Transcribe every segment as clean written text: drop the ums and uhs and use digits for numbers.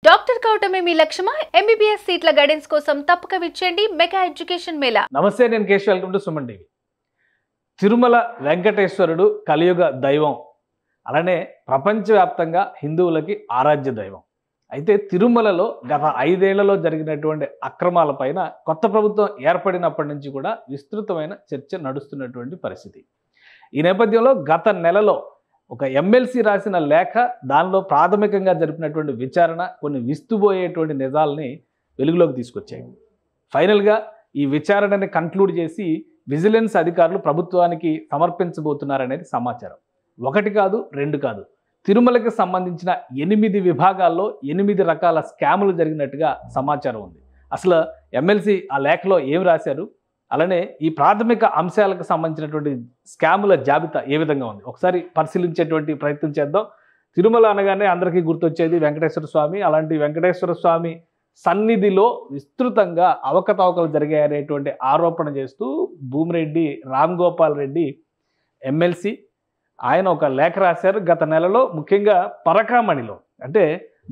Doctor కావటమే మీ లక్ష్యమా? MBBS సీట్ల guidance కోసం తప్పక విచ్చేయండి మెగా ఎడ్యుకేషన్ మేళా. నమస్తే, నేను Keshav. Welcome to Suman TV. Tirumala వెంకటేశ్వరుడు కలియుగ దైవం, అలానే ప్రపంచవ్యాప్తంగా హిందువులకి ఆరాధ్య దైవం. అయితే తిరుమలలో గత 5 ఏళ్లలో జరిగినటువంటి అక్రమాలపైన కొత్త ప్రభుత్వం ఏర్పడినప్పటి నుంచి కూడా విస్తృతమైన చర్చ నడుస్తున్నటువంటి పరిస్థితి. ఈ నేపథ్యంలో గత నెలలో ఒక ఎమ్మెల్సీ రాసిన లేఖ, దానిలో ప్రాథమికంగా జరిపినటువంటి విచారణ కొన్ని విస్తుపోయేటువంటి నిజాలని వెలుగులోకి తీసుకొచ్చాయి. ఫైనల్గా ఈ విచారణని కంక్లూడ్ చేసి విజిలెన్స్ అధికారులు ప్రభుత్వానికి సమర్పించబోతున్నారనేది సమాచారం. 1 కాదు 2 కాదు, తిరుమలకి సంబంధించిన 8 విభాగాల్లో 8 రకాల స్కాములు జరిగినట్టుగా సమాచారం ఉంది. అసలు ఎమ్మెల్సీ ఆ లేఖలో ఏం రాశారు, అలానే ఈ ప్రాథమిక అంశాలకు సంబంధించినటువంటి స్కాముల జాబితా ఏ విధంగా ఉంది, ఒకసారి పరిశీలించేటువంటి ప్రయత్నం చేద్దాం. తిరుమల అనగానే అందరికీ గుర్తొచ్చేది వెంకటేశ్వర స్వామి. అలాంటి వెంకటేశ్వర స్వామి సన్నిధిలో విస్తృతంగా అవకతవకలు జరిగాయనేటువంటి ఆరోపణ చేస్తూ భూమిరెడ్డి రామ్ గోపాల్ రెడ్డి ఎమ్మెల్సీ ఆయన ఒక లేఖ రాశారు గత నెలలో. ముఖ్యంగా పరకామణిలో, అంటే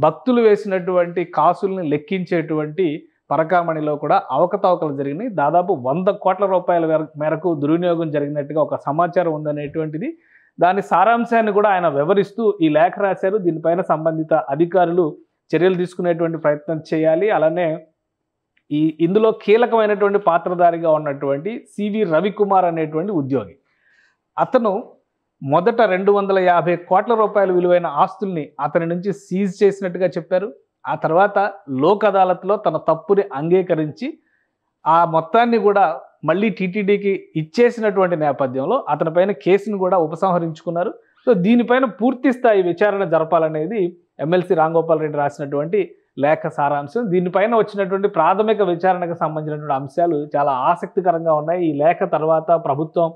భక్తులు వేసినటువంటి కాసుల్ని లెక్కించేటువంటి పరకామణిలో కూడా అవకతవకలు జరిగినాయి. దాదాపు 100 కోట్ల రూపాయల మేరకు దుర్వినియోగం జరిగినట్టుగా ఒక సమాచారం ఉందనేటువంటిది. దాని సారాంశాన్ని కూడా ఆయన వివరిస్తూ ఈ లేఖ రాశారు. దీనిపైన సంబంధిత అధికారులు చర్యలు తీసుకునేటువంటి ప్రయత్నం చేయాలి. అలానే ఇందులో కీలకమైనటువంటి పాత్రధారిగా ఉన్నటువంటి సివి రవికుమార్ అనేటువంటి ఉద్యోగి, అతను మొదట 250 కోట్ల రూపాయల విలువైన ఆస్తుల్ని అతని నుంచి సీజ్ చేసినట్టుగా చెప్పారు. ఆ తర్వాత లోక్ అదాలత్లో తన తప్పుని అంగీకరించి ఆ మొత్తాన్ని కూడా మళ్ళీ టీటీడీకి ఇచ్చేసినటువంటి నేపథ్యంలో అతనిపైన కేసును కూడా ఉపసంహరించుకున్నారు. సో దీనిపైన పూర్తి స్థాయి విచారణ జరపాలనేది ఎమ్మెల్సీ రామ్ గోపాల్ రెడ్డి రాసినటువంటి లేఖ సారాంశం. దీనిపైన వచ్చినటువంటి ప్రాథమిక విచారణకు సంబంధించినటువంటి అంశాలు చాలా ఆసక్తికరంగా ఉన్నాయి. ఈ లేఖ తర్వాత ప్రభుత్వం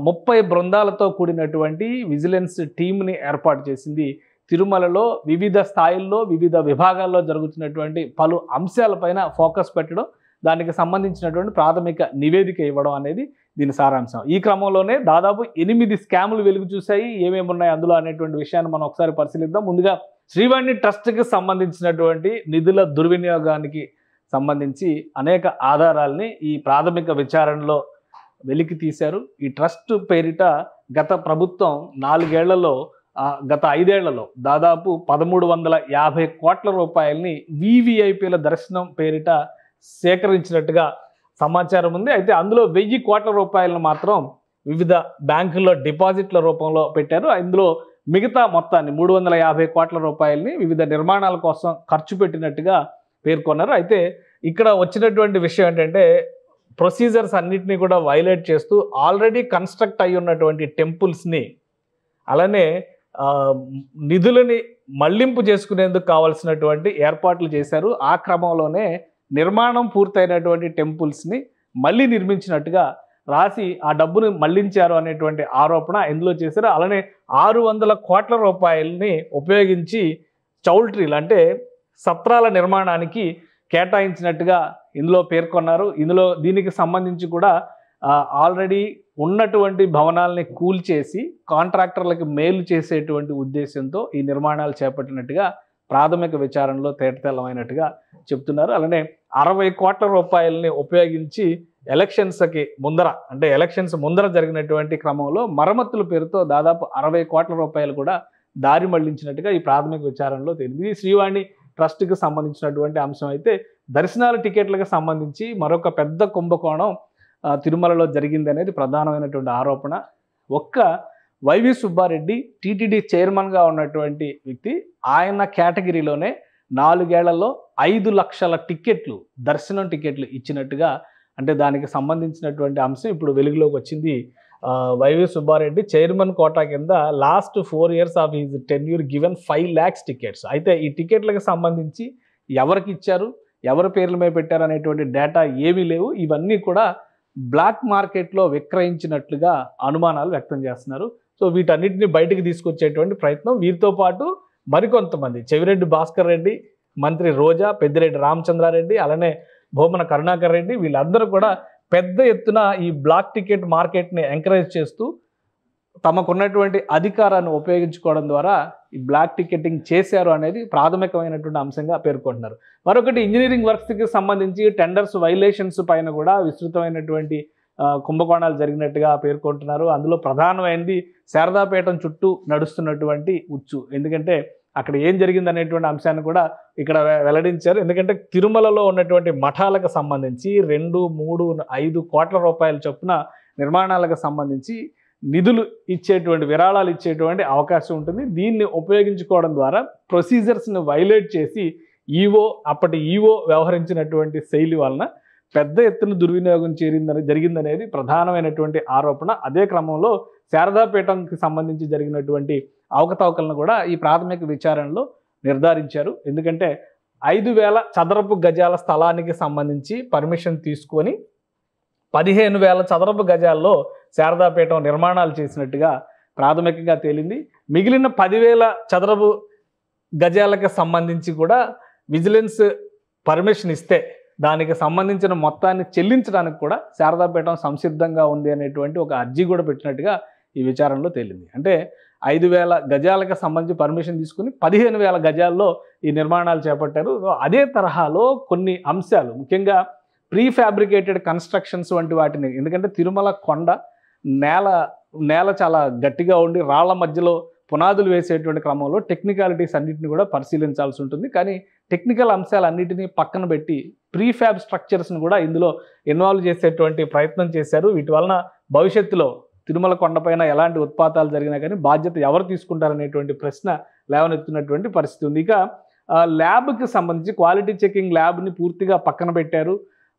30 బృందాలతో కూడినటువంటి విజిలెన్స్ టీంని ఏర్పాటు చేసింది. తిరుమలలో వివిధ స్థాయిల్లో వివిధ విభాగాల్లో జరుగుతున్నటువంటి పలు అంశాలపైన ఫోకస్ పెట్టడం, దానికి సంబంధించినటువంటి ప్రాథమిక నివేదిక ఇవ్వడం అనేది దీని సారాంశం. ఈ క్రమంలోనే దాదాపు 8 స్కాములు వెలుగు చూశాయి. ఏమేమి ఉన్నాయి అందులో అనేటువంటి విషయాన్ని మనం ఒకసారి పరిశీలిద్దాం. ముందుగా శ్రీవాణి ట్రస్ట్కి సంబంధించినటువంటి నిధుల దుర్వినియోగానికి సంబంధించి అనేక ఆధారాల్ని ఈ ప్రాథమిక విచారణలో వెలికి తీశారు. ఈ ట్రస్ట్ పేరిట గత ప్రభుత్వం 4 ఏళ్లలో గత 5 ఏళ్లలో దాదాపు 1350 కోట్ల రూపాయలని వివిఐపీల దర్శనం పేరిట సేకరించినట్టుగా సమాచారం ఉంది. అయితే అందులో 1000 కోట్ల రూపాయలను మాత్రం వివిధ బ్యాంకుల్లో డిపాజిట్ల రూపంలో పెట్టారు. ఇందులో మిగతా మొత్తాన్ని 350 కోట్ల రూపాయలని వివిధ నిర్మాణాల కోసం ఖర్చు పెట్టినట్టుగా పేర్కొన్నారు. అయితే ఇక్కడ వచ్చినటువంటి విషయం ఏంటంటే, ప్రొసీజర్స్ అన్నిటినీ కూడా వైలేట్ చేస్తూ ఆల్రెడీ కన్స్ట్రక్ట్ అయి ఉన్నటువంటి టెంపుల్స్ని, అలానే నిధులని మళ్లింపు చేసుకునేందుకు కావాల్సినటువంటి ఏర్పాట్లు చేశారు. ఆ క్రమంలోనే నిర్మాణం పూర్తయినటువంటి టెంపుల్స్ని మళ్ళీ నిర్మించినట్టుగా రాసి ఆ డబ్బును మళ్లించారు అనేటువంటి ఆరోపణ ఇందులో చేశారు. అలానే 600 కోట్ల రూపాయలని ఉపయోగించి చౌల్ట్రీలు, అంటే సత్రాల నిర్మాణానికి కేటాయించినట్టుగా ఇందులో పేర్కొన్నారు. దీనికి సంబంధించి కూడా ఆల్రెడీ ఉన్నటువంటి భవనాలని కూల్చేసి కాంట్రాక్టర్లకు మేలు చేసేటువంటి ఉద్దేశంతో ఈ నిర్మాణాలు చేపట్టినట్టుగా ప్రాథమిక విచారణలో తేటతెల్లమైనట్టుగా చెప్తున్నారు. అలానే 60 కోట్ల రూపాయలని ఉపయోగించి ఎలక్షన్స్కి ముందర, అంటే ఎలక్షన్స్ ముందర జరిగినటువంటి క్రమంలో మరమ్మతుల పేరుతో దాదాపు 60 కోట్ల రూపాయలు కూడా దారి మళ్లించినట్టుగా ఈ ప్రాథమిక విచారణలో తేలింది. శ్రీవాణి ట్రస్ట్కి సంబంధించినటువంటి అంశం అయితే, దర్శనాల టికెట్లకు సంబంధించి మరొక పెద్ద కుంభకోణం తిరుమలలో జరిగింది అనేది ప్రధానమైనటువంటి ఆరోపణ. ఒక్క వైవి సుబ్బారెడ్డి టీటీడీ చైర్మన్గా ఉన్నటువంటి వ్యక్తి, ఆయన కేటగిరీలోనే 4 ఏళ్లలో 5 లక్షల టికెట్లు, దర్శనం టికెట్లు ఇచ్చినట్టుగా, అంటే దానికి సంబంధించినటువంటి అంశం ఇప్పుడు వెలుగులోకి వచ్చింది. వైవి సుబ్బారెడ్డి చైర్మన్ కోటా కింద last 4 years of his tenure given 5 lakhs tickets. అయితే ఈ టికెట్లకు సంబంధించి ఎవరికి ఇచ్చారు, ఎవరి పేర్ల మీద పెట్టారు అనేటువంటి డేటా ఏమీ లేవు. ఇవన్నీ కూడా బ్లాక్ మార్కెట్లో విక్రయించినట్లుగా అనుమానాలు వ్యక్తం చేస్తున్నారు. సో వీటన్నిటిని బయటకు తీసుకొచ్చేటువంటి ప్రయత్నం. వీరితో పాటు మరికొంతమంది, చెవిరెడ్డి భాస్కర్ రెడ్డి, మంత్రి రోజా, పెద్దిరెడ్డి రామచంద్రారెడ్డి, అలానే భూమన కరుణాకర్ రెడ్డి, వీళ్ళందరూ కూడా పెద్ద ఎత్తున ఈ బ్లాక్ టికెట్ మార్కెట్ని ఎంకరేజ్ చేస్తూ తమకున్నటువంటి అధికారాన్ని ఉపయోగించుకోవడం ద్వారా ఈ బ్లాక్ టికెటింగ్ చేశారు అనేది ప్రాథమికమైనటువంటి అంశంగా పేర్కొంటున్నారు. మరొకటి ఇంజనీరింగ్ వర్క్స్కి సంబంధించి టెండర్స్ వైలేషన్స్ పైన కూడా విస్తృతమైనటువంటి కుంభకోణాలు జరిగినట్టుగా పేర్కొంటున్నారు. అందులో ప్రధానమైనది శారదాపీఠం చుట్టూ నడుస్తున్నటువంటి ఉచ్చు. ఎందుకంటే అక్కడ ఏం జరిగింది అనేటువంటి అంశాన్ని కూడా ఇక్కడ వెల్లడించారు. ఎందుకంటే తిరుమలలో ఉన్నటువంటి మఠాలకు సంబంధించి 2, 3, 5 కోట్ల రూపాయల చొప్పున నిర్మాణాలకు సంబంధించి నిధులు ఇచ్చేటువంటి విరాళాలు ఇచ్చేటువంటి అవకాశం ఉంటుంది. దీన్ని ఉపయోగించుకోవడం ద్వారా ప్రొసీజర్స్ని వైలేట్ చేసి అప్పటి ఈవో వ్యవహరించినటువంటి శైలి వలన పెద్ద ఎత్తున దుర్వినియోగం జరిగిందనేది ప్రధానమైనటువంటి ఆరోపణ. అదే క్రమంలో శారదాపీఠంకి సంబంధించి జరిగినటువంటి అవకతవకలను కూడా ఈ ప్రాథమిక విచారణలో నిర్ధారించారు. ఎందుకంటే 5,000 చదరపు గజాల స్థలానికి సంబంధించి పర్మిషన్ తీసుకొని 15,000 చదరపు గజాల్లో శారదాపీఠం నిర్మాణాలు చేసినట్టుగా ప్రాథమికంగా తేలింది. మిగిలిన 10,000 చదరపు గజాలకు సంబంధించి కూడా విజిలెన్స్ పర్మిషన్ ఇస్తే దానికి సంబంధించిన మొత్తాన్ని చెల్లించడానికి కూడా శారదాపీఠం సంసిద్ధంగా ఉంది అనేటువంటి ఒక అర్జీ కూడా పెట్టినట్టుగా ఈ విచారణలో తేలింది. అంటే 5,000 గజాలకు సంబంధించి పర్మిషన్ తీసుకుని 15,000 గజాల్లో ఈ నిర్మాణాలు చేపట్టారు. అదే తరహాలో కొన్ని అంశాలు, ముఖ్యంగా ప్రీ ఫ్యాబ్రికేటెడ్ కన్స్ట్రక్షన్స్ వంటి వాటిని, ఎందుకంటే తిరుమల కొండ నేల చాలా గట్టిగా ఉండి రాళ్ల మధ్యలో పునాదులు వేసేటువంటి క్రమంలో టెక్నికాలిటీస్ అన్నింటినీ కూడా పరిశీలించాల్సి ఉంటుంది. కానీ టెక్నికల్ అంశాలన్నింటినీ పక్కన పెట్టి ప్రీఫ్యాబ్ స్ట్రక్చర్స్ని కూడా ఇందులో ఇన్వాల్వ్ చేసేటువంటి ప్రయత్నం చేశారు. వీటి వలన భవిష్యత్తులో తిరుమల కొండపైన ఎలాంటి ఉత్పాతాలు జరిగినా కానీ బాధ్యత ఎవరు తీసుకుంటారనేటువంటి ప్రశ్న లేవనెత్తున్నటువంటి పరిస్థితి ఉంది. ఇక ల్యాబ్కి సంబంధించి క్వాలిటీ చెకింగ్ ల్యాబ్ని పూర్తిగా పక్కన పెట్టారు.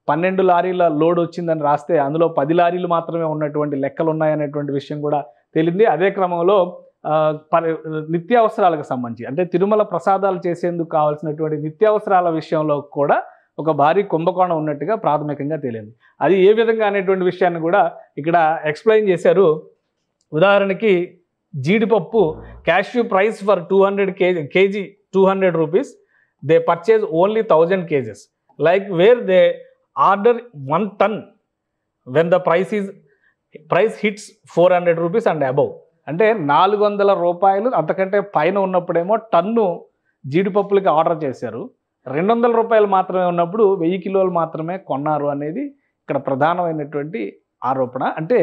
12 లారీల లోడ్ వచ్చిందని రాస్తే అందులో 10 లారీలు మాత్రమే ఉన్నటువంటి లెక్కలు ఉన్నాయనేటువంటి విషయం కూడా తేలింది. అదే క్రమంలో నిత్యావసరాలకు సంబంధించి, అంటే తిరుమల ప్రసాదాలు చేసేందుకు కావాల్సినటువంటి నిత్యావసరాల విషయంలో కూడా ఒక భారీ కుంభకోణం ఉన్నట్టుగా ప్రాథమికంగా తేలింది. అది ఏ విధంగా అనేటువంటి విషయాన్ని కూడా ఇక్కడ ఎక్స్ప్లెయిన్ చేశారు. ఉదాహరణకి జీడిపప్పు cashew price for 200 kg 200 rupees, they purchase only 1000 kgs, like where they order 1 ton when the price hits 400 rupees and above. అంటే 400 రూపాయలు అంతకంటే పైన ఉన్నప్పుడేమో టన్ను జీడిపప్పులకి ఆర్డర్ చేశారు, 200 రూపాయలు మాత్రమే ఉన్నప్పుడు 1000 కిలోలు మాత్రమే కొన్నారు అనేది ఇక్కడ ప్రధానమైనటువంటి ఆరోపణ. అంటే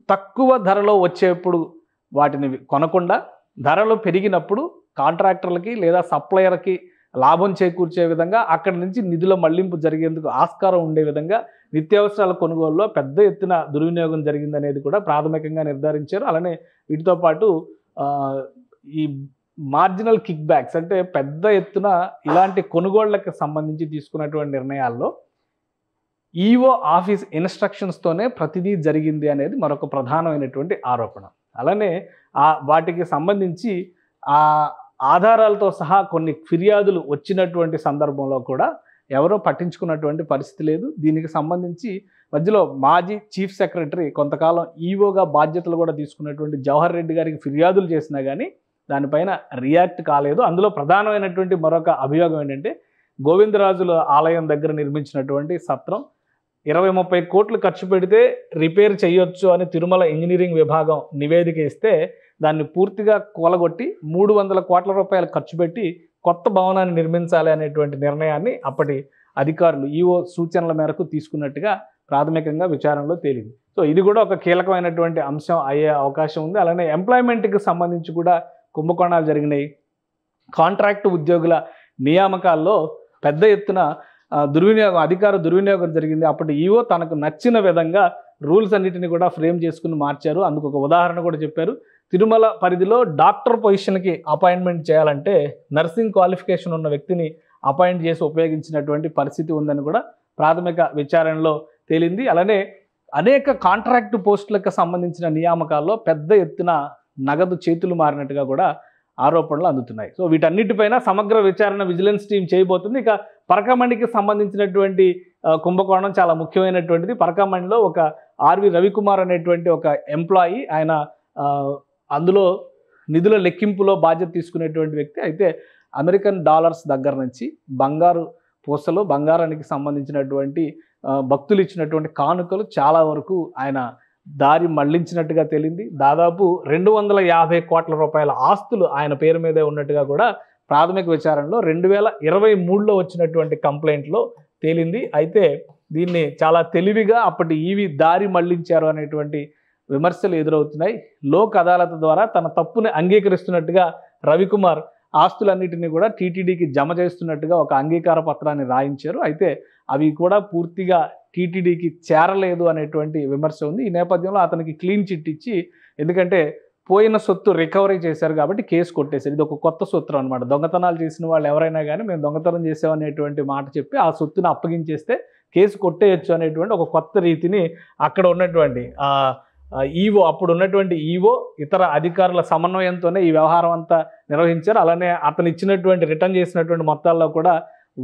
తక్కువ ధరలో వచ్చేప్పుడు వాటిని కొనకుండా ధరలు పెరిగినప్పుడు కాంట్రాక్టర్లకి లేదా సప్లయర్కి లాభం చేకూర్చే విధంగా అక్కడి నుంచి నిధుల మళ్లింపు జరిగేందుకు ఆస్కారం ఉండే విధంగా నిత్యావసరాల కొనుగోలులో పెద్ద ఎత్తున దుర్వినియోగం జరిగిందనేది కూడా ప్రాథమికంగా నిర్ధారించారు. అలానే వీటితో పాటు ఈ మార్జినల్ కిక్ బ్యాక్స్, అంటే పెద్ద ఎత్తున ఇలాంటి కొనుగోళ్లకు సంబంధించి తీసుకున్నటువంటి నిర్ణయాల్లో ఈఓ ఆఫీస్ ఇన్స్ట్రక్షన్స్తోనే ప్రతిదీ జరిగింది అనేది మరొక ప్రధానమైనటువంటి ఆరోపణ. అలానే వాటికి సంబంధించి ఆధారాలతో సహా కొన్ని ఫిర్యాదులు వచ్చినటువంటి సందర్భంలో కూడా ఎవరో పట్టించుకున్నటువంటి పరిస్థితి లేదు. దీనికి సంబంధించి మధ్యలో మాజీ చీఫ్ సెక్రటరీ కొంతకాలం ఈఓగా బాధ్యతలు కూడా తీసుకున్నటువంటి జవహర్ రెడ్డి గారికి ఫిర్యాదులు చేసినా కానీ దానిపైన రియాక్ట్ కాలేదు. అందులో ప్రధానమైనటువంటి మరొక అభియోగం ఏంటంటే గోవిందరాజుల ఆలయం దగ్గర నిర్మించినటువంటి సత్రం 20-30 కోట్లు ఖర్చు పెడితే రిపేర్ చేయొచ్చు అని తిరుమల ఇంజనీరింగ్ విభాగం నివేదిక ఇస్తే దాన్ని పూర్తిగా కూలగొట్టి 300 కోట్ల రూపాయలు ఖర్చు పెట్టి కొత్త భవనాన్ని నిర్మించాలి అనేటువంటి నిర్ణయాన్ని అప్పటి అధికారులు ఈఓ సూచనల మేరకు తీసుకున్నట్టుగా ప్రాథమికంగా విచారణలో తేలింది. సో ఇది కూడా ఒక కీలకమైనటువంటి అంశం అయ్యే అవకాశం ఉంది. అలానే ఎంప్లాయ్మెంట్కి సంబంధించి కూడా కుంభకోణాలు జరిగినాయి. కాంట్రాక్ట్ ఉద్యోగుల నియామకాల్లో పెద్ద ఎత్తున అధికార దుర్వినియోగం జరిగింది. అప్పటి ఈఓ తనకు నచ్చిన విధంగా రూల్స్ అన్నిటిని కూడా ఫ్రేమ్ చేసుకుని మార్చారు. అందుకు ఒక ఉదాహరణ కూడా చెప్పారు. తిరుమల పరిధిలో డాక్టర్ పొజిషన్కి అపాయింట్మెంట్ చేయాలంటే నర్సింగ్ క్వాలిఫికేషన్ ఉన్న వ్యక్తిని అపాయింట్ చేసి ఉపయోగించినటువంటి పరిస్థితి ఉందని కూడా ప్రాథమిక విచారణలో తేలింది. అలానే అనేక కాంట్రాక్టు పోస్టులకు సంబంధించిన నియామకాల్లో పెద్ద ఎత్తున నగదు చేతులు మారినట్టుగా కూడా ఆరోపణలు అందుతున్నాయి. సో వీటన్నిటిపైన సమగ్ర విచారణ విజిలెన్స్ టీం చేయబోతుంది. ఇక పరకామణికి సంబంధించినటువంటి కుంభకోణం చాలా ముఖ్యమైనటువంటిది. పరకామణిలో ఒక ఆర్వి రవికుమార్ అనేటువంటి ఒక ఎంప్లాయీ, ఆయన అందులో నిధుల లెక్కింపులో బాధ్యత తీసుకునేటువంటి వ్యక్తి. అయితే అమెరికన్ డాలర్స్ దగ్గర నుంచి బంగారు పూసలు, బంగారానికి సంబంధించినటువంటి భక్తులు ఇచ్చినటువంటి కానుకలు చాలా వరకు ఆయన దారి మళ్లించినట్టుగా తేలింది. దాదాపు 250 కోట్ల రూపాయల ఆస్తులు ఆయన పేరు మీదే ఉన్నట్టుగా కూడా ప్రాథమిక విచారణలో 2023లో వచ్చినటువంటి కంప్లైంట్లో తేలింది. అయితే దీన్ని చాలా తెలివిగా అప్పటి ఈవీ దారి మళ్లించారు అనేటువంటి విమర్శలు ఎదురవుతున్నాయి. లోక్ అదాలత్ ద్వారా తన తప్పుని అంగీకరిస్తున్నట్టుగా రవికుమార్ ఆస్తులన్నిటిని కూడా టీటీడీకి జమ చేస్తున్నట్టుగా ఒక అంగీకార పత్రాన్ని రాయించారు. అయితే అవి కూడా పూర్తిగా టీటీడీకి చేరలేదు అనేటువంటి విమర్శ ఉంది. ఈ నేపథ్యంలో అతనికి క్లీన్ చిట్ ఇచ్చి, ఎందుకంటే పోయిన సొత్తు రికవరీ చేశారు కాబట్టి కేసు కొట్టేశారు. ఇది ఒక కొత్త సూత్రం అనమాట. దొంగతనాలు చేసిన వాళ్ళు ఎవరైనా కానీ మేము దొంగతనం చేసామనేటువంటి మాట చెప్పి ఆ సొత్తును అప్పగించేస్తే కేసు కొట్టేయచ్చు అనేటువంటి ఒక కొత్త రీతిని అక్కడ ఉన్నటువంటి ఈవో, అప్పుడు ఉన్నటువంటి ఈవో ఇతర అధికారుల సమన్వయంతోనే ఈ వ్యవహారం అంతా నిర్వహించారు. అలానే అతను ఇచ్చినటువంటి రిటర్న్ చేసినటువంటి మొత్తాల్లో కూడా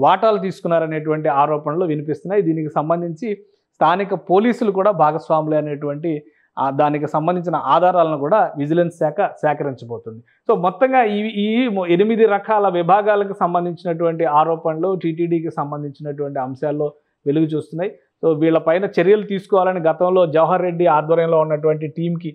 వాటాలు తీసుకున్నారనేటువంటి ఆరోపణలు వినిపిస్తున్నాయి. దీనికి సంబంధించి స్థానిక పోలీసులు కూడా భాగస్వాములే అనేటువంటి దానికి సంబంధించిన ఆధారాలను కూడా విజిలెన్స్ శాఖ సేకరించబోతుంది. సో మొత్తంగా ఈ 8 రకాల విభాగాలకు సంబంధించినటువంటి ఆరోపణలు టీటీడీకి సంబంధించినటువంటి అంశాల్లో వెలుగు చూస్తున్నాయి. సో వీళ్ళపైన చర్యలు తీసుకోవాలని గతంలో జవహర్ రెడ్డి ఆధ్వర్యంలో ఉన్నటువంటి టీంకి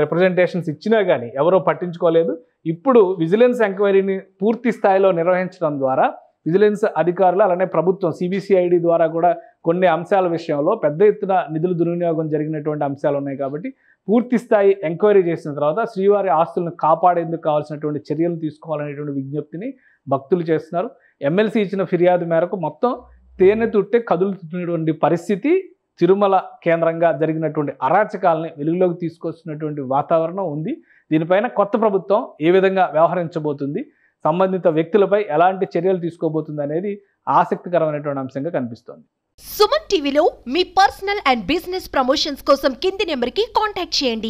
రిప్రజెంటేషన్స్ ఇచ్చినా కానీ ఎవరో పట్టించుకోలేదు. ఇప్పుడు విజిలెన్స్ ఎంక్వైరీని పూర్తి స్థాయిలో నిర్వహించడం ద్వారా విజిలెన్స్ అధికారులు అలానే ప్రభుత్వం సిబిసిఐడి ద్వారా కూడా కొన్ని అంశాల విషయంలో పెద్ద ఎత్తున నిధుల దుర్వినియోగం జరిగినటువంటి అంశాలు ఉన్నాయి. కాబట్టి పూర్తి స్థాయి ఎంక్వైరీ చేసిన తర్వాత శ్రీవారి ఆస్తులను కాపాడేందుకు కావాల్సినటువంటి చర్యలు తీసుకోవాలనేటువంటి విజ్ఞప్తిని భక్తులు చేస్తున్నారు. ఎమ్మెల్సీ ఇచ్చిన ఫిర్యాదు మేరకు మొత్తం తేనె తుట్టే కదులుతున్నటువంటి పరిస్థితి, తిరుమల కేంద్రంగా జరిగినటువంటి అరాచకాలని వెలుగులోకి తీసుకొస్తున్నటువంటి వాతావరణం ఉంది. దీనిపైన కొత్త ప్రభుత్వం ఏ విధంగా వ్యవహరించబోతుంది, సంబంధిత వ్యక్తులపై ఎలాంటి చర్యలు తీసుకోబోతుంది అనేది ఆసక్తికరమైనటువంటి అంశంగా కనిపిస్తోంది. సుమన్ టీవీలో మీ పర్సనల్ అండ్ బిజినెస్ ప్రమోషన్స్ కోసం కింది నెంబర్కి కాంటాక్ట్ చేయండి.